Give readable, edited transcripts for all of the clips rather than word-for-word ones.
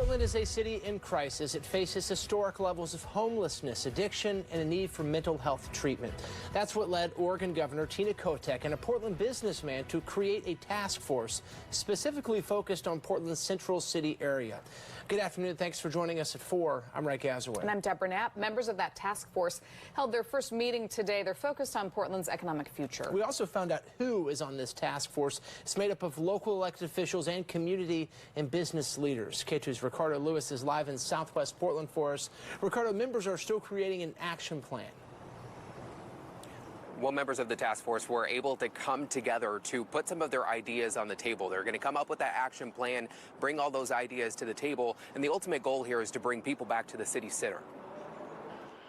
Portland is a city in crisis. It faces historic levels of homelessness, addiction, and a need for mental health treatment. That's what led Oregon Governor Tina Kotek and a Portland businessman to create a task force specifically focused on Portland's central city area. Good afternoon. Thanks for joining us at 4. I'm Ray Gazaway. And I'm Deborah Knapp. Members of that task force held their first meeting today. They're focused on Portland's economic future. We also found out who is on this task force. It's made up of local elected officials and community and business leaders. KATU's Ricardo Lewis is live in Southwest Portland for us. Ricardo, members are still creating an action plan. Well, members of the task force were able to come together to put some of their ideas on the table. They're going to come up with that action plan, bring all those ideas to the table, and the ultimate goal here is to bring people back to the city center.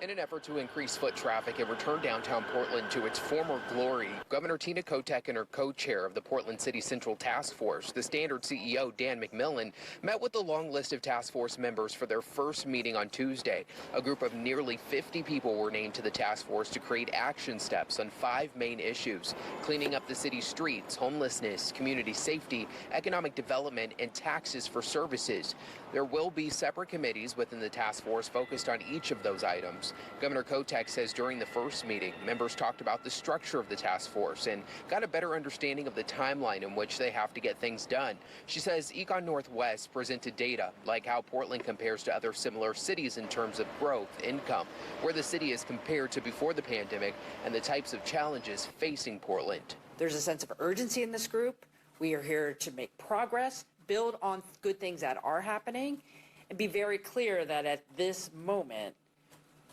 In an effort to increase foot traffic and return downtown Portland to its former glory, Governor Tina Kotek and her co-chair of the Portland City Central Task Force, the Standard CEO Dan McMillan, met with the long list of task force members for their first meeting on Tuesday. A group of nearly 50 people were named to the task force to create action steps on 5 main issues: cleaning up the city's streets, homelessness, community safety, economic development, and taxes for services. There will be separate committees within the task force focused on each of those items. Governor Kotek says during the first meeting, members talked about the structure of the task force and got a better understanding of the timeline in which they have to get things done. She says Econ Northwest presented data like how Portland compares to other similar cities in terms of growth, income, where the city is compared to before the pandemic, and the types of challenges facing Portland. There's a sense of urgency in this group. We are here to make progress, build on good things that are happening, and be very clear that at this moment,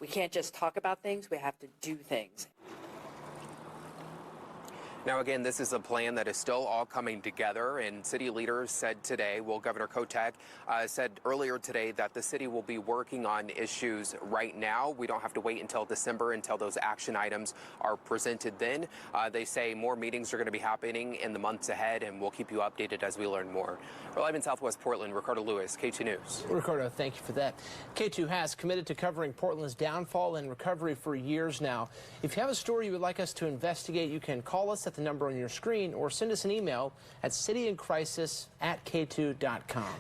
we can't just talk about things, we have to do things. Now, again, this is a plan that is still all coming together, and city leaders said today, well, Governor Kotek said earlier today that the city will be working on issues right now. We don't have to wait until December until those action items are presented then. They say more meetings are going to be happening in the months ahead, and we'll keep you updated as we learn more. We're live in Southwest Portland. Ricardo Lewis, KATU News. Ricardo, thank you for that. KATU has committed to covering Portland's downfall and recovery for years now. If you have a story you would like us to investigate, you can call us at the number on your screen or send us an email at cityincrisis@katu.com.